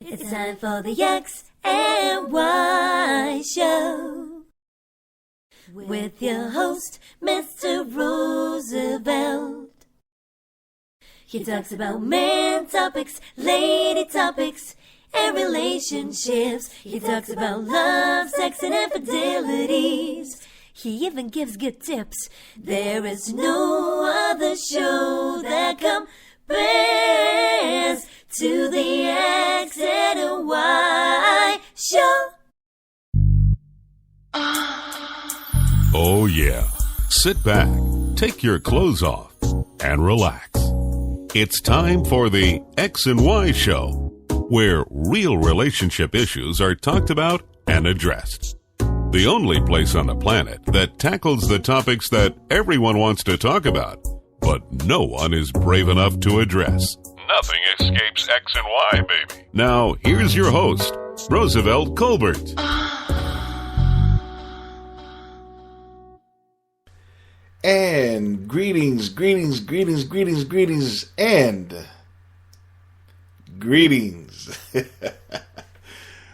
It's time for the X and Y Show with your host, Mr. Roosevelt. He talks about man topics, lady topics, and relationships. He talks about love, sex, and infidelities. He even gives good tips. There is no other show that compares to the X and Y Show. Oh yeah. Sit back, take your clothes off, and relax. It's time for the X and Y Show, where real relationship issues are talked about and addressed. The only place on the planet that tackles the topics that everyone wants to talk about, but no one is brave enough to address. Nothing escapes X and Y, baby. Now, here's your host, Roosevelt Colbert. And greetings, and greetings.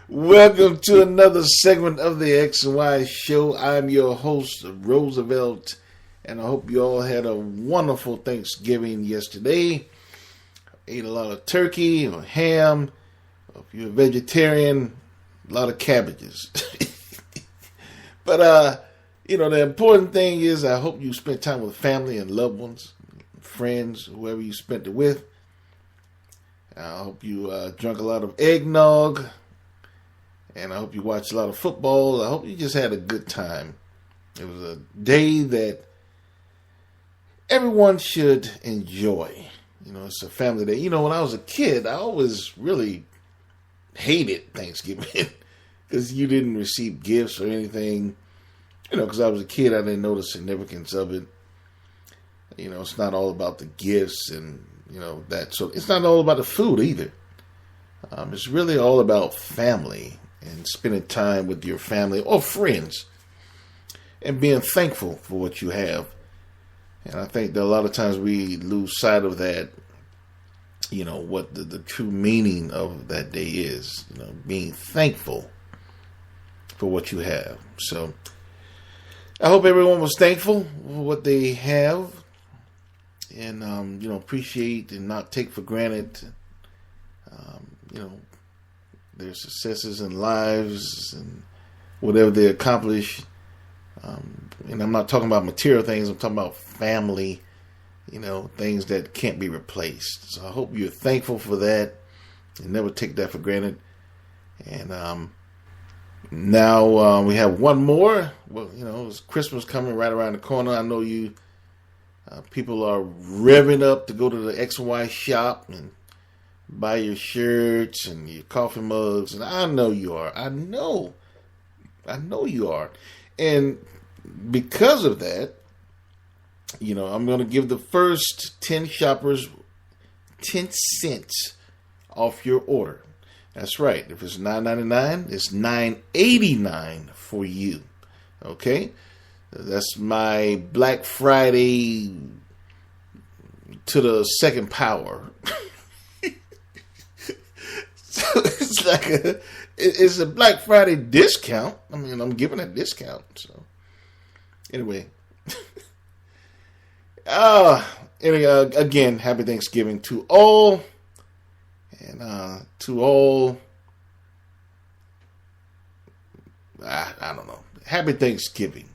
Welcome to another segment of the X and Y Show. I'm your host, Roosevelt, and I hope you all had a wonderful Thanksgiving yesterday. Ate a lot of turkey or ham. If you're a vegetarian, a lot of cabbages. But, the important thing is I hope you spent time with family and loved ones, friends, whoever you spent it with. I hope you drank a lot of eggnog. And I hope you watched a lot of football. I hope you just had a good time. It was a day that everyone should enjoy. It's a family day. When I was a kid, I always really hated Thanksgiving because you didn't receive gifts or anything. Because I was a kid, I didn't know the significance of it. It's not all about the gifts and, that. So it's not all about the food either. It's really all about family and spending time with your family or friends and being thankful for what you have. And I think that a lot of times we lose sight of that, what the true meaning of that day is, being thankful for what you have. So I hope everyone was thankful for what they have and, appreciate and not take for granted, their successes in lives and whatever they accomplish. And I'm not talking about material things. I'm talking about family, things that can't be replaced. So I hope you're thankful for that and never take that for granted. And now we have one more. Well, it's Christmas coming right around the corner. I know you people are revving up to go to the X and Y shop and buy your shirts and your coffee mugs. And I know you are. I know you are. And because of that, I'm going to give the first 10 shoppers 10 cents off your order. That's right. If it's $9.99, it's $9.89 for you. Okay? That's my Black Friday to the second power. So it's a Black Friday discount. I mean, I'm giving a discount. So anyway, again, happy Thanksgiving to all, and to all. I don't know. Happy Thanksgiving.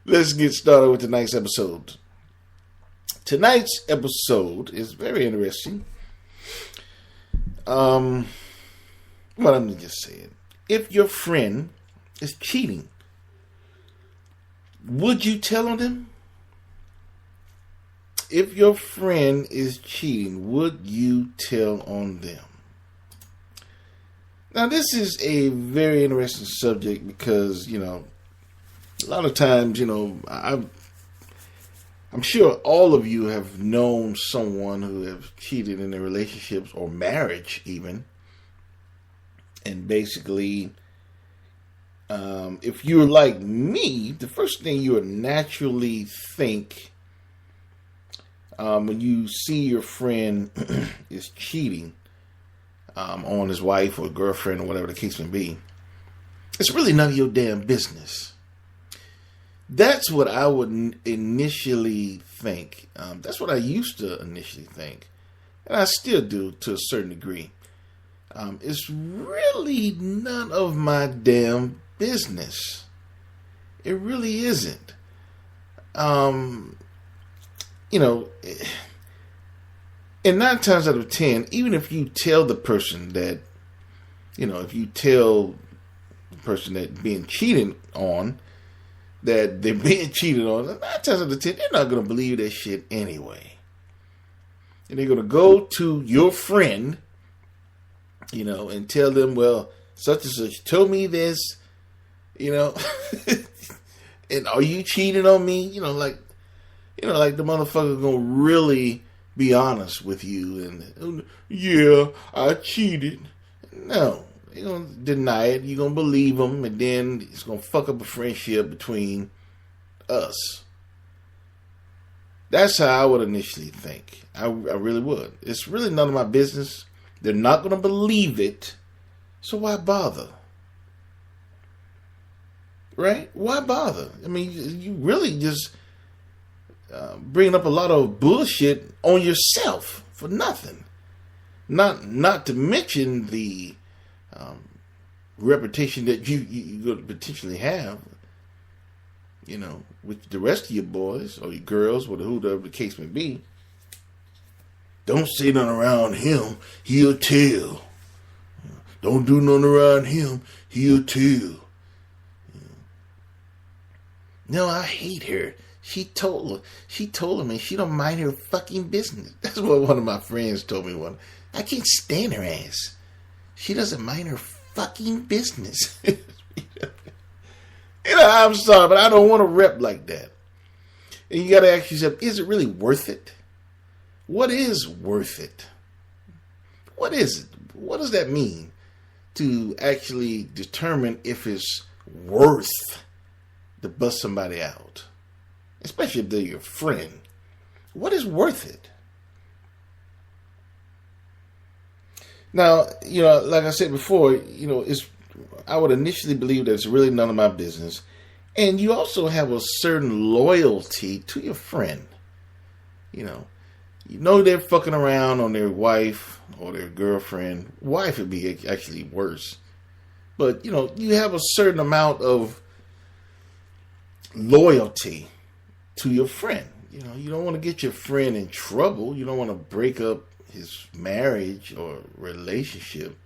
Let's get started with tonight's episode. Tonight's episode is very interesting. Well, let me just say it. If your friend is cheating, would you tell on them? If your friend is cheating, would you tell on them? Now, this is a very interesting subject because, a lot of times, I'm sure all of you have known someone who have cheated in their relationships or marriage even. And basically, if you're like me, the first thing you would naturally think when you see your friend is cheating on his wife or girlfriend or whatever the case may be, it's really none of your damn business. That's what I would initially think. That's what I used to initially think. And I still do to a certain degree. It's really none of my damn business. It really isn't. And 9 times out of 10, even if you tell the person that, if you tell the person that being cheated on, that they're being cheated on, 9 times out of 10, they're not going to believe that shit anyway. And they're going to go to your friend, and tell them, well, such and such told me this, and are you cheating on me? Like the motherfucker gonna really be honest with you and, yeah, I cheated. No, you're gonna deny it. You're gonna believe them, and then it's gonna fuck up a friendship between us. That's how I would initially think. I really would. It's really none of my business. They're not going to believe it. So why bother? Right? Why bother? I mean, you really just bringing up a lot of bullshit on yourself for nothing. Not to mention the reputation that you're going to potentially have, with the rest of your boys or your girls, or whoever the case may be. Don't say nothing around him, he'll tell. Don't do nothing around him, he'll tell. No, I hate her. She told him, and she don't mind her fucking business. That's what one of my friends told me one. I can't stand her ass. She doesn't mind her fucking business. I'm sorry, but I don't want to rep like that. And you got to ask yourself, is it really worth it? What is worth it? What is it? What does that mean to actually determine if it's worth to bust somebody out? Especially if they're your friend. What is worth it? Now, like I said before, I would initially believe that it's really none of my business. And you also have a certain loyalty to your friend. They're fucking around on their wife or their girlfriend. Wife would be actually worse. But, you have a certain amount of loyalty to your friend. You don't want to get your friend in trouble. You don't want to break up his marriage or relationship.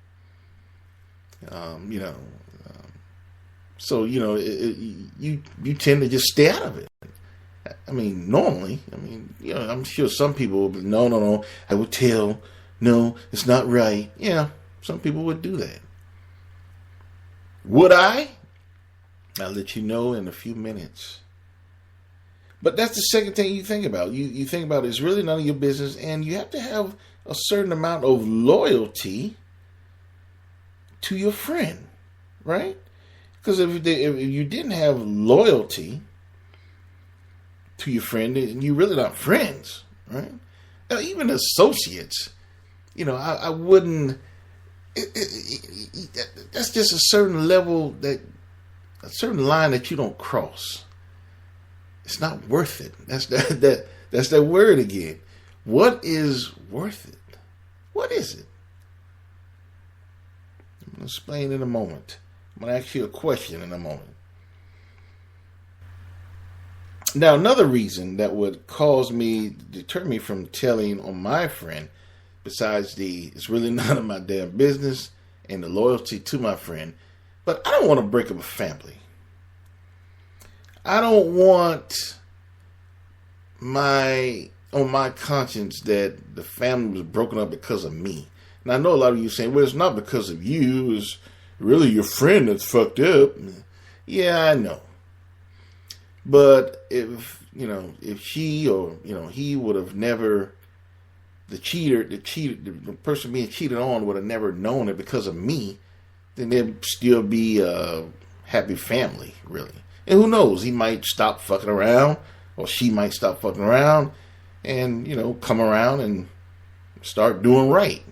So, you tend to just stay out of it. I mean, normally, I'm sure some people will be, no, I would tell, no, it's not right. Yeah, some people would do that. Would I? I'll let you know in a few minutes. But that's the second thing you think about. You think about it's really none of your business, and you have to have a certain amount of loyalty to your friend, right? Because if you didn't have loyalty to your friend, then you're really not friends, right? Now, even associates, I wouldn't. That's just a certain level a certain line that you don't cross. It's not worth it. That's that word again. What is worth it? What is it? I'm going to explain in a moment. I'm going to ask you a question in a moment. Now, another reason that would deter me from telling on my friend, besides it's really none of my damn business and the loyalty to my friend, but I don't want to break up a family. I don't want on my conscience that the family was broken up because of me. And I know a lot of you saying, well, it's not because of you, it's really your friend that's fucked up. Yeah, I know. But if she or, he would have never, the person being cheated on would have never known it because of me, then there'd still be a happy family, really. And who knows, he might stop fucking around, or she might stop fucking around, and, come around and start doing right.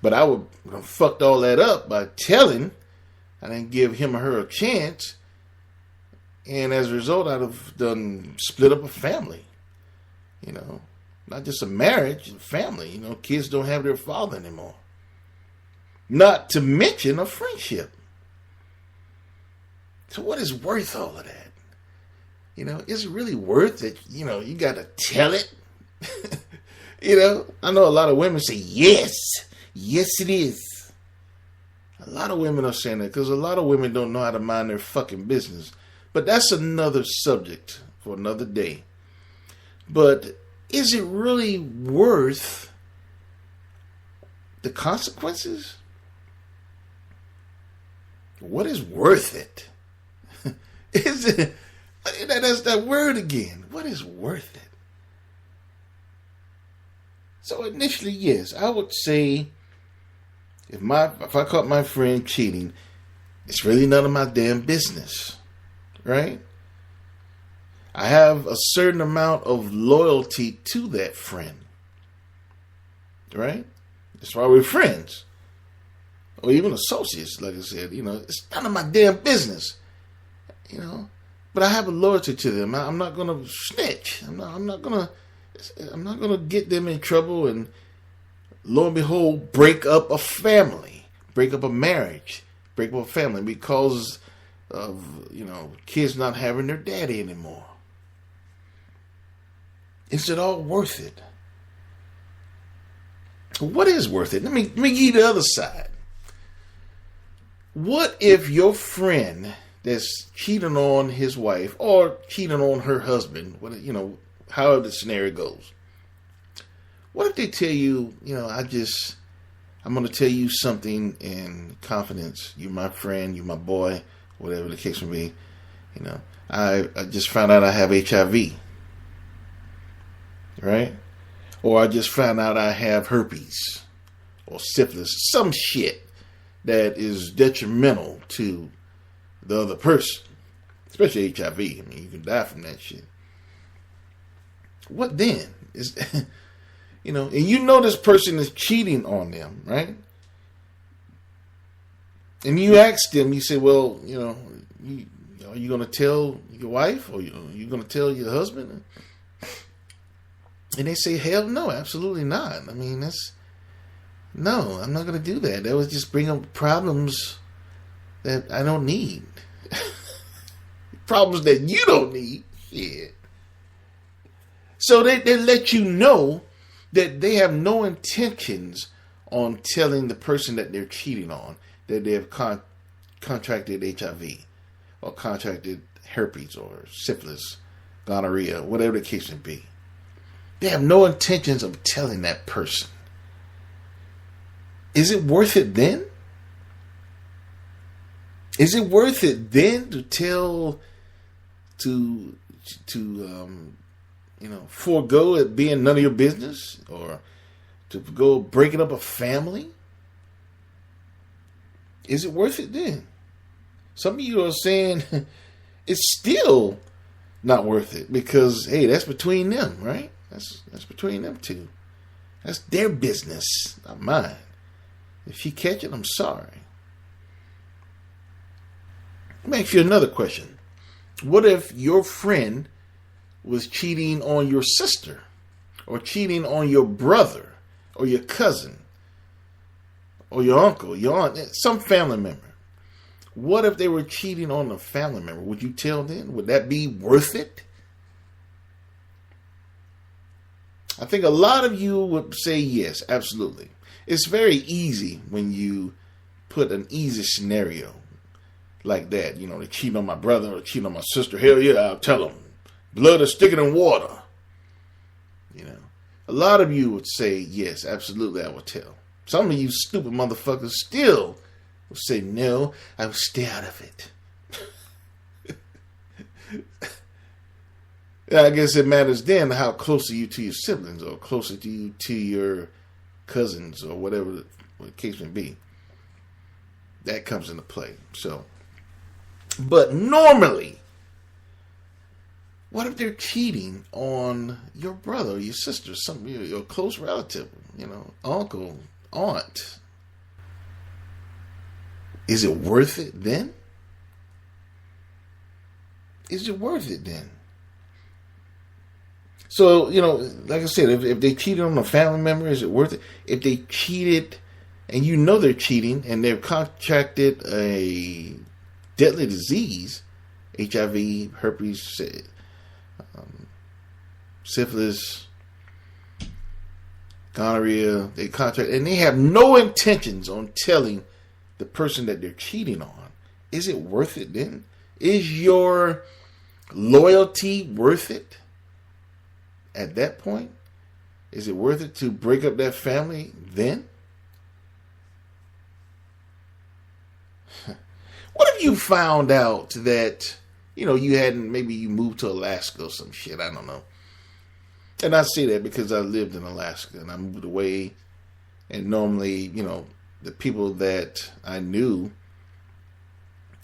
But I would have fucked all that up by telling. I didn't give him or her a chance. And as a result, I'd have done split up a family. You know, not just a marriage, a family. You know, kids don't have their father anymore. Not to mention a friendship. So what is worth all of that? You know, is it really worth it? You know, you got to tell it. You know, I know a lot of women say, yes, it is. A lot of women are saying that because a lot of women don't know how to mind their fucking business. But that's another subject for another day. But is it really worth the consequences? What is worth it? Is it? That's that word again. What is worth it? So initially, yes, I would say if I caught my friend cheating, it's really none of my damn business, right? I have a certain amount of loyalty to that friend, right? That's why we're friends, or even associates. Like I said, you know, it's none of my damn business, you know. But I have a loyalty to them. I'm not gonna snitch. I'm not gonna get them in trouble and lo and behold break up a family, break up a marriage, break up a family because of, you know, kids not having their daddy anymore. Is it all worth it? What is worth it? Let me give you the other side. What if your friend that's cheating on his wife or cheating on her husband, you know, however the scenario goes. What if they tell you, you know, I'm going to tell you something in confidence. You're my friend, you're my boy, whatever the case may be. You know, I just found out I have HIV. Right? Or I just found out I have herpes or syphilis, some shit that is detrimental to the other person, especially HIV. I mean, you can die from that shit. What then? You know, and you know this person is cheating on them, right? And you ask them, you say, well, you know, are you going to tell your wife or are you going to tell your husband? And they say, hell no, absolutely not. I mean, no, I'm not going to do that. That would just bring up problems that I don't need. Problems that you don't need. Shit. So they let you know that they have no intentions on telling the person that they're cheating on that they have contracted HIV or contracted herpes or syphilis, gonorrhea, whatever the case may be. They have no intentions of telling that person. Is it worth it then? Is it worth it then to tell, to forego it being none of your business or to go breaking up a family? Is it worth it then? Some of you are saying it's still not worth it because, hey, that's between them, right? That's between them two. That's their business, not mine. If you catch it, I'm sorry. Let me ask you another question. What if your friend was cheating on your sister or cheating on your brother or your cousin or your uncle, your aunt, some family member? What if they were cheating on a family member? Would you tell them? Would that be worth it? I think a lot of you would say yes, absolutely. It's very easy when you put an easy scenario like that. You know, they cheat on my brother or cheat on my sister. Hell yeah, I'll tell them. Blood is thicker than water. You know, a lot of you would say yes, absolutely, I would tell. Some of you stupid motherfuckers still will say no, I will stay out of it. I guess it matters then how close are you to your siblings or closer to you to your cousins or whatever the case may be. That comes into play. So, but normally, what if they're cheating on your brother or your sister, your close relative, you know, uncle, aunt, is it worth it then? Is it worth it then? So, like I said, if they cheated on a family member, is it worth it? If they cheated and they're cheating and they've contracted a deadly disease, HIV, herpes, syphilis, gonorrhea, they contract, and they have no intentions on telling the person that they're cheating on, is it worth it then? Is your loyalty worth it at that point? Is it worth it to break up that family then? What if you found out that, maybe you moved to Alaska or some shit, I don't know. And I say that because I lived in Alaska and I moved away. And normally, the people that I knew,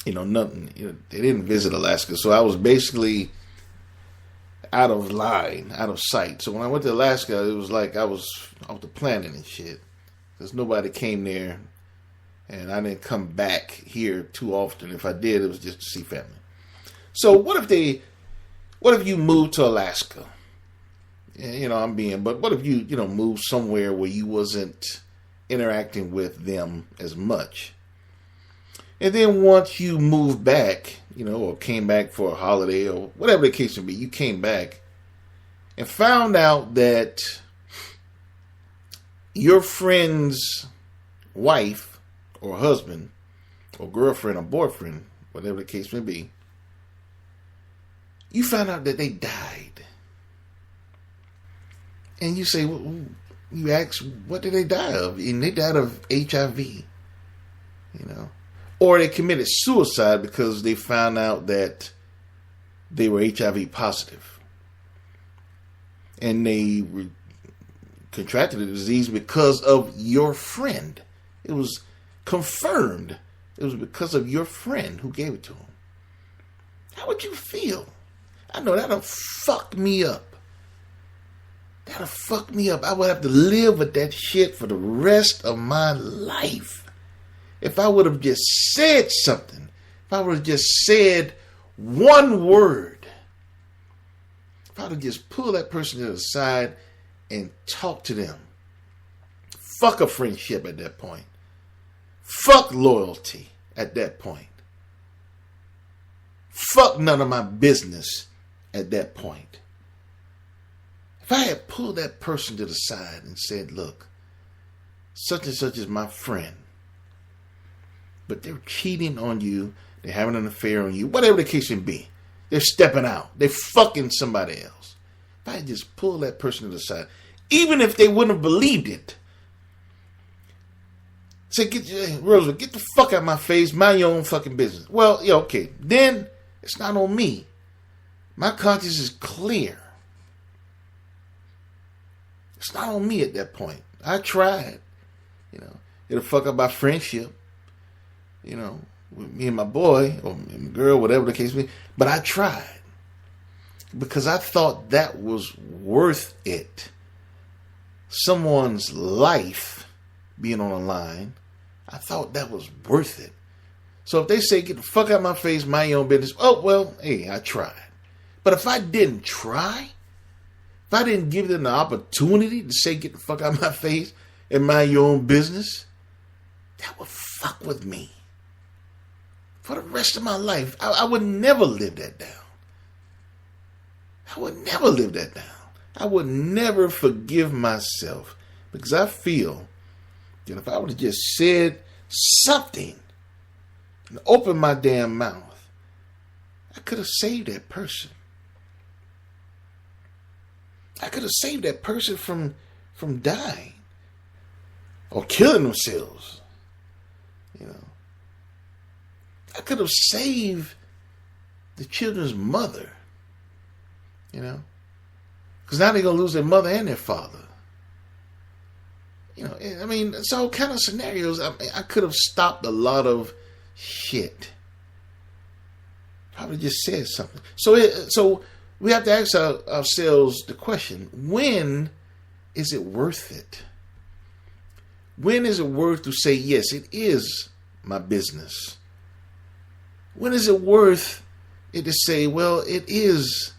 nothing, they didn't visit Alaska. So I was basically out of line, out of sight. So when I went to Alaska, it was like I was off the planet and shit. Because nobody came there. And I didn't come back here too often. If I did, it was just to see family. So what if you moved to Alaska? But what if you, moved somewhere where you wasn't interacting with them as much? And then once you moved back, or came back for a holiday or whatever the case may be, you came back and found out that your friend's wife or husband or girlfriend or boyfriend, whatever the case may be, you found out that they died. And you say, you ask, what did they die of? And they died of HIV, Or they committed suicide because they found out that they were HIV positive. And they contracted the disease because of your friend. It was confirmed. It was because of your friend who gave it to him. How would you feel? I know that'll fuck me up. That'll fuck me up. I would have to live with that shit for the rest of my life. If I would have just said something, if I would have just said one word, if I would have just pulled that person to the side and talked to them, fuck a friendship at that point. Fuck loyalty at that point. Fuck none of my business at that point. If I had pulled that person to the side and said, look, such and such is my friend, but they're cheating on you, they're having an affair on you, whatever the case may be, they're stepping out, they're fucking somebody else. If I had just pulled that person to the side, even if they wouldn't have believed it, say, Roosevelt, get the fuck out of my face, mind your own fucking business. Well, yeah, okay, then it's not on me. My conscience is clear. It's not on me at that point. I tried. It'll fuck up my friendship. With me and my boy or my girl, whatever the case may be. But I tried. Because I thought that was worth it. Someone's life being on the line, I thought that was worth it. So if they say, get the fuck out of my face, mind your own business, oh, well, hey, I tried. But if I didn't try, if I didn't give them the opportunity to say, get the fuck out of my face and mind your own business, that would fuck with me. For the rest of my life, I would never live that down. I would never live that down. I would never forgive myself because I feel that if I would have just said something and opened my damn mouth, I could have saved that person. I could have saved that person from dying or killing themselves. I could have saved the children's mother. Because now they're going to lose their mother and their father. It's all kind of scenarios. I could have stopped a lot of shit. Probably just said something. So we have to ask ourselves the question, when is it worth it? When is it worth to say, yes, it is my business? When is it worth it to say, well, it is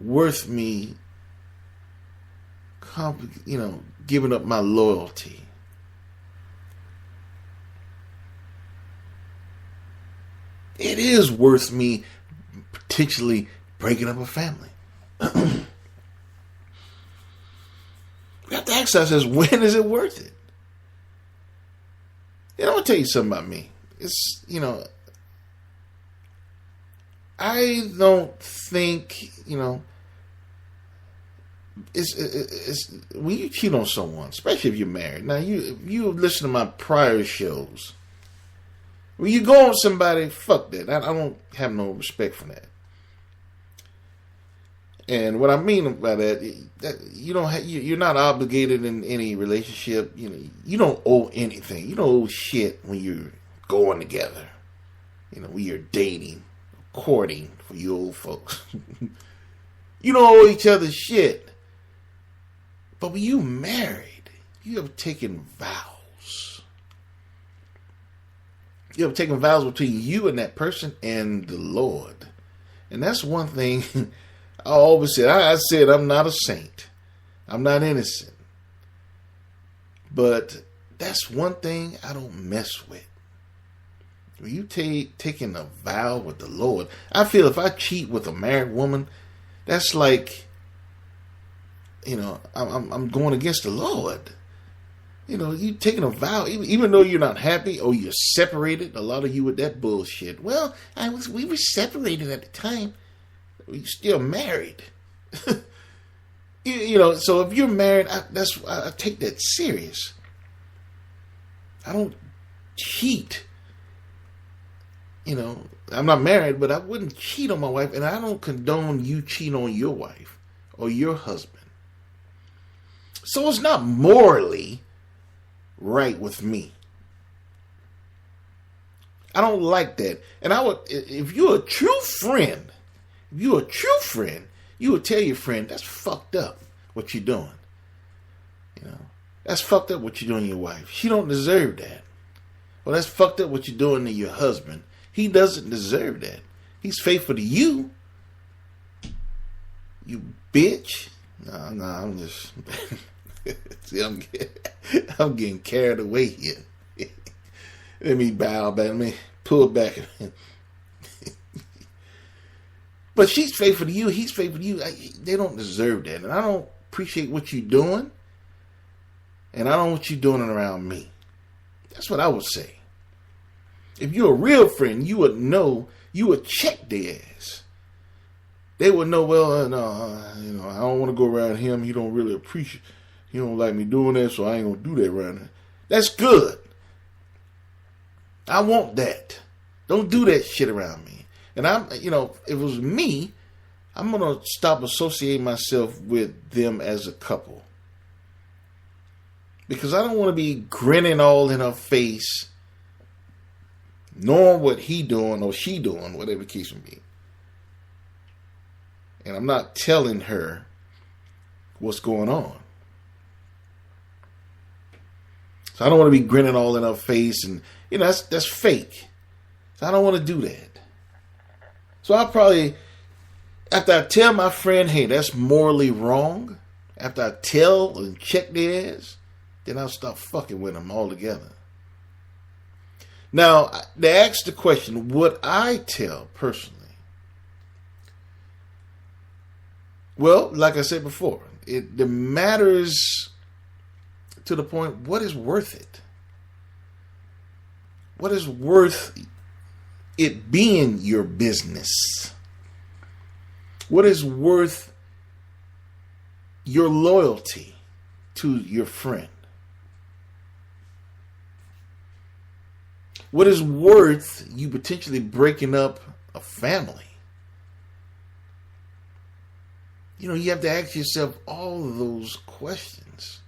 worth me, giving up my loyalty? It is worth me potentially breaking up a family. We have to ask ourselves, when is it worth it? And I'm going to tell you something about me. It's, I don't think, it's when you cheat on someone, especially if you're married. Now, if you listen to my prior shows, when you go on somebody, fuck that. I don't have no respect for that. And what I mean by that you're not obligated in any relationship. You don't owe anything. You don't owe shit when you're going together. When you're dating, courting for you old folks. You don't owe each other shit. But when you married, you have taken vows. You have taken vows between you and that person and the Lord. And that's one thing I always said. I said I'm not a saint. I'm not innocent. But that's one thing I don't mess with. When you taking a vow with the Lord, I feel if I cheat with a married woman, that's like, I'm going against the Lord. You taking a vow, even though you're not happy or you're separated. A lot of you with that bullshit. Well, we were separated at the time. You're still married. So if you're married, I take that serious. I don't cheat. I'm not married, but I wouldn't cheat on my wife, and I don't condone you cheating on your wife or your husband. So it's not morally right with me. I don't like that. And if you're a true friend, you would tell your friend, that's fucked up what you're doing. That's fucked up what you're doing to your wife. She don't deserve that. Well, that's fucked up what you're doing to your husband. He doesn't deserve that. He's faithful to you. You bitch. No, I'm just... See, I'm getting carried away here. Let me bow back. Let me pull back. But she's faithful to you. He's faithful to you. They don't deserve that. And I don't appreciate what you're doing. And I don't want you doing it around me. That's what I would say. If you're a real friend, you would know. You would check their ass. They would know, well, no, I don't want to go around him. He don't really appreciate. He don't like me doing that, so I ain't going to do that around him. That's good. I want that. Don't do that shit around me. And if it was me, I'm going to stop associating myself with them as a couple. Because I don't want to be grinning all in her face, knowing what he doing or she doing, whatever the case may be. And I'm not telling her what's going on. So I don't want to be grinning all in her face, and that's fake. So I don't want to do that. So I probably, after I tell my friend, hey, that's morally wrong, after I tell and check their ass, then I'll stop fucking with them altogether. Now, they ask the question, would I tell personally? Well, like I said before, it matters to the point, what is worth it? What is worth it being your business? What is worth your loyalty to your friend? What is worth you potentially breaking up a family? You have to ask yourself all of those questions.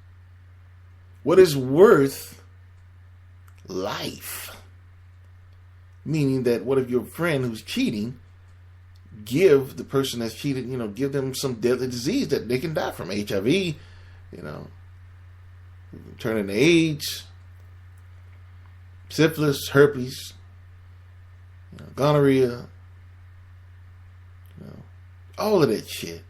What is worth life? Meaning that what if your friend who's cheating, give the person that's cheated, give them some deadly disease that they can die from. HIV, turning to AIDS. syphilis, herpes, gonorrhea, all of that shit.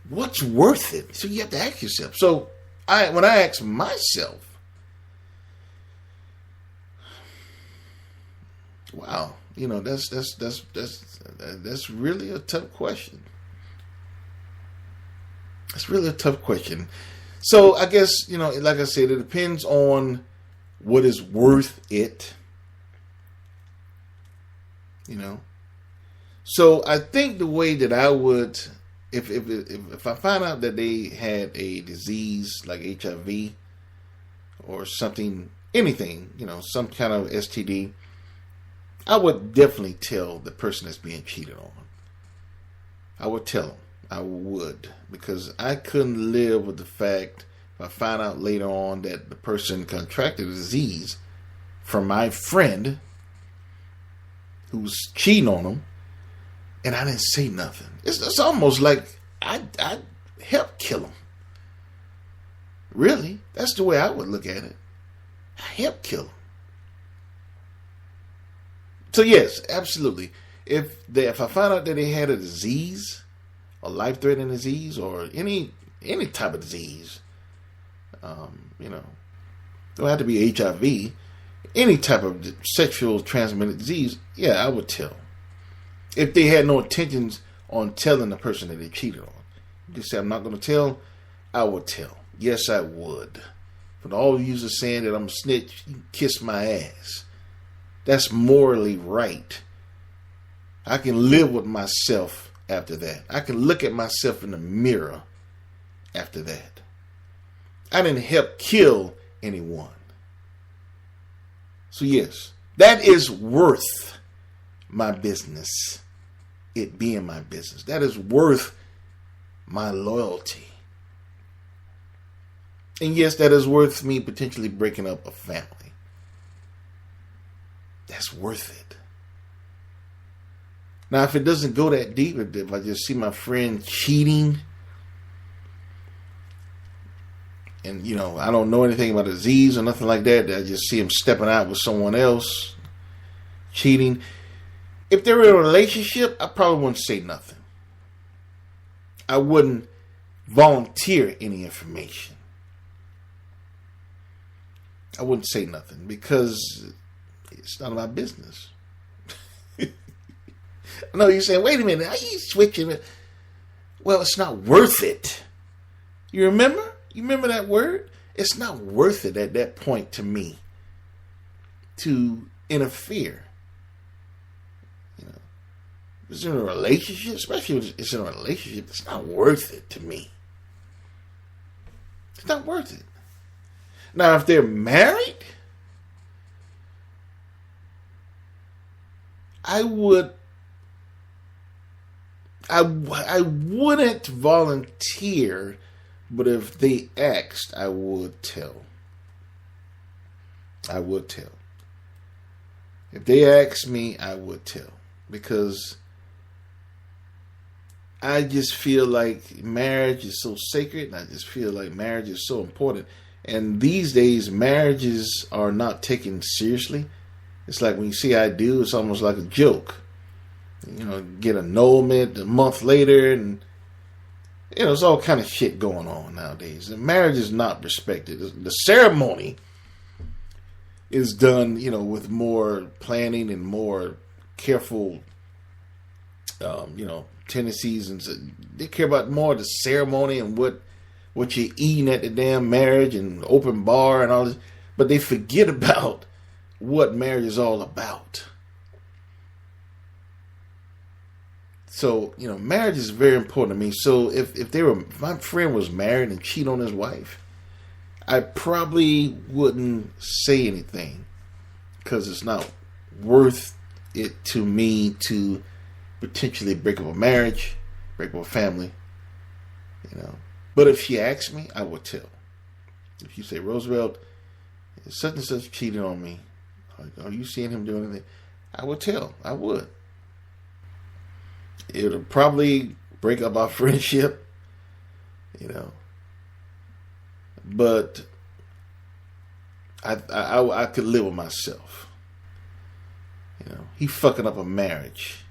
What's worth it? So you have to ask yourself. So when I ask myself, wow, that's really a tough question. It's really a tough question. So I guess, like I said, it depends on what is worth it. So I think the way that I would, if I find out that they had a disease like HIV or something, anything, some kind of STD, I would definitely tell the person that's being cheated on. I would tell them. I would, because I couldn't live with the fact if I find out later on that the person contracted a disease from my friend who's cheating on them, and I didn't say nothing. It's almost like I helped kill him. Really, that's the way I would look at it. I helped kill him. So yes, absolutely. If I find out that they had a disease, a life-threatening disease, or any type of disease, don't have to be HIV, any type of sexual transmitted disease, yeah, I would tell. If they had no intentions on telling the person that they cheated on, just say, I'm not going to tell, I would tell. Yes, I would. But all of you are saying that I'm a snitch, you can kiss my ass. That's morally right. I can live with myself after that. I can look at myself in the mirror after that. I didn't help kill anyone. So yes, that is worth my business. It being my business. That is worth my loyalty. And yes, that is worth me potentially breaking up a family. That's worth it. Now, if it doesn't go that deep, if I just see my friend cheating, and, I don't know anything about the disease or nothing like that, I just see him stepping out with someone else, cheating. If they're in a relationship, I probably wouldn't say nothing. I wouldn't volunteer any information. I wouldn't say nothing because it's none of my business. I know you're saying, wait a minute, are you switching it? Well, it's not worth it. You remember? You remember that word? It's not worth it at that point to me to interfere. If it's in a relationship, especially if it's in a relationship, it's not worth it to me. It's not worth it. Now, if they're married, I wouldn't volunteer, but if they asked, I would tell. I would tell. If they asked me, I would tell. Because I just feel like marriage is so sacred, and I just feel like marriage is so important. And these days, marriages are not taken seriously. It's like when you see I do, it's almost like a joke. Get annulment a month later, and there's all kind of shit going on nowadays. And marriage is not respected. The ceremony is done, with more planning and more careful, tendencies, and so they care about more the ceremony and what you're eating at the damn marriage and open bar and all this, but they forget about what marriage is all about. So, marriage is very important to me. So if my friend was married and cheated on his wife, I probably wouldn't say anything because it's not worth it to me to potentially break up a marriage, break up a family, But if she asked me, I would tell. If you say, Roosevelt, such and such cheated on me, are you seeing him doing anything? I would tell. I would. It'll probably break up our friendship, But I could live with myself. He fucking up a marriage.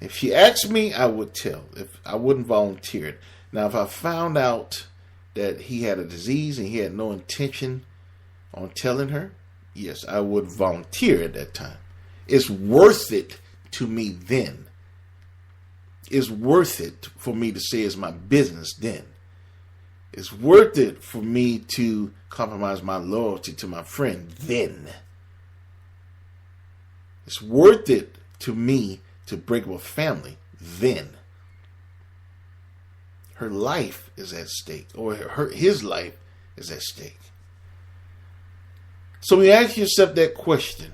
If she asked me, I would tell. If I wouldn't volunteer it. Now, if I found out that he had a disease and he had no intention on telling her, yes, I would volunteer at that time. It's worth it to me then. It's worth it for me to say it's my business then. It's worth it for me to compromise my loyalty to my friend then. It's worth it to me to break up a family then. Her life is at stake, or his life is at stake. So when you ask yourself that question,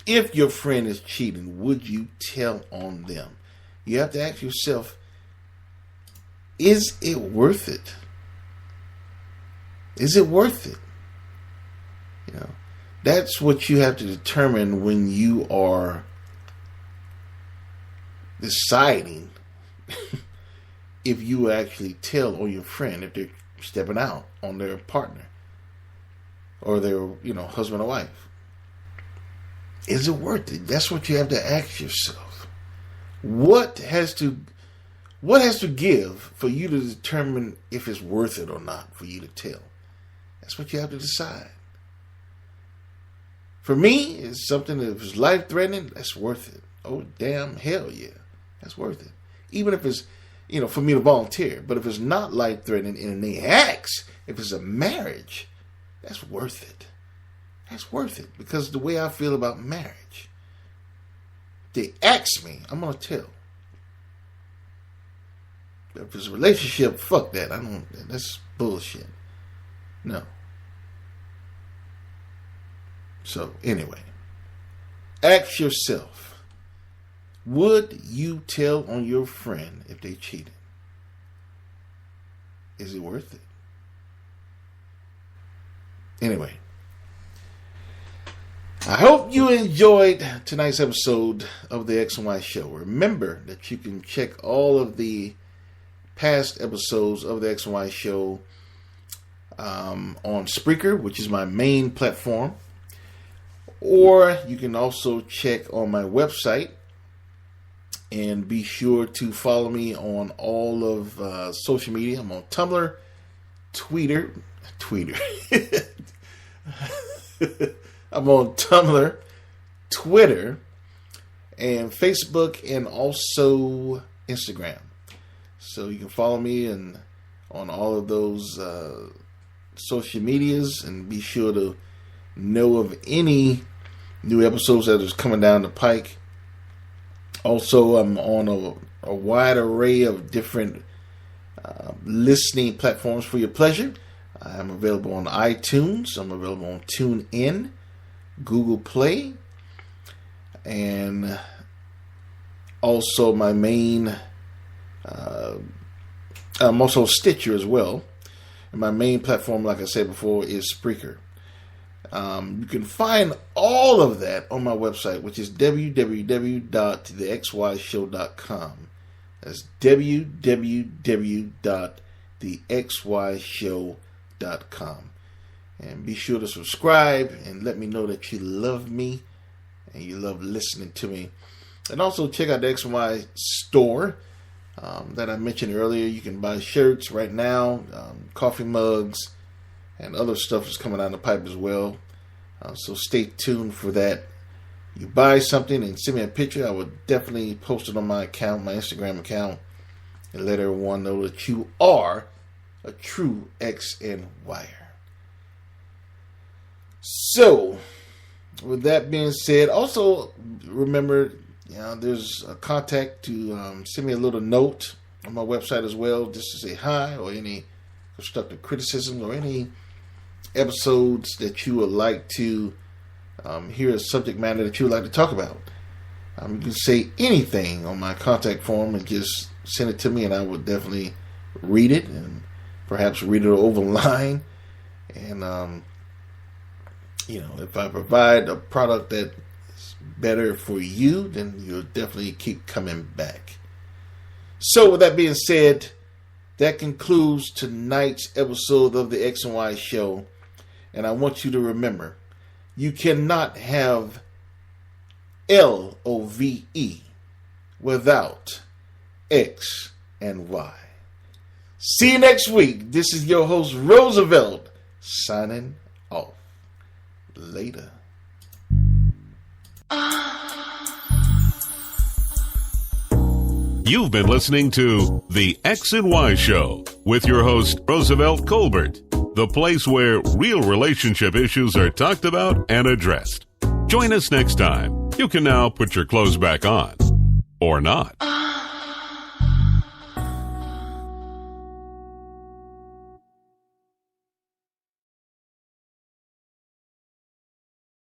if your friend is cheating, would you tell on them? You have to ask yourself, is it worth it? Is it worth it? That's what you have to determine when you are deciding if you actually tell on your friend if they're stepping out on their partner or their, husband or wife. Is it worth it? That's what you have to ask yourself. What has to give for you to determine if it's worth it or not for you to tell? That's what you have to decide. For me, it's something that if it's life-threatening, that's worth it. Oh, damn, hell yeah. That's worth it. Even if it's, for me to volunteer. But if it's not life-threatening and they ask if it's a marriage, that's worth it. That's worth it. Because the way I feel about marriage, they ask me, I'm going to tell. If it's a relationship, fuck that. That's bullshit. No. So, anyway, ask yourself, would you tell on your friend if they cheated? Is it worth it? Anyway, I hope you enjoyed tonight's episode of the X and Y Show. Remember that you can check all of the past episodes of the X and Y Show on Spreaker, which is my main platform. Or you can also check on my website, and be sure to follow me on all of social media. I'm on Tumblr, Twitter. I'm on Tumblr, Twitter, and Facebook, and also Instagram. So you can follow me on all of those social medias, and be sure to know of any new episodes that is coming down the pike. Also, I'm on a wide array of different listening platforms for your pleasure. I'm available on iTunes. I'm available on TuneIn, Google Play, and also my main. I'm also Stitcher as well. And my main platform, like I said before, is Spreaker. You can find all of that on my website, which is www.thexyshow.com. That's www.thexyshow.com. And be sure to subscribe and let me know that you love me and you love listening to me. And also check out the X and Y store that I mentioned earlier. You can buy shirts right now, coffee mugs, and other stuff is coming down the pipe as well. So stay tuned for that. You buy something and send me a picture, I would definitely post it on my account, my Instagram account, and let everyone know that you are a true X and Y'er. So, with that being said, also remember, there's a contact to send me a little note on my website as well, just to say hi, or any constructive criticism, or any episodes that you would like to hear, a subject matter that you would like to talk about. You can say anything on my contact form and just send it to me, and I would definitely read it and perhaps read it over the line. And if I provide a product that's better for you, then you'll definitely keep coming back. So with that being said, that concludes tonight's episode of the X and Y Show. And I want you to remember, you cannot have LOVE without X and Y. See you next week. This is your host, Roosevelt, signing off. Later. You've been listening to The X and Y Show with your host, Roosevelt Colbert, the place where real relationship issues are talked about and addressed. Join us next time. You can now put your clothes back on. Or not.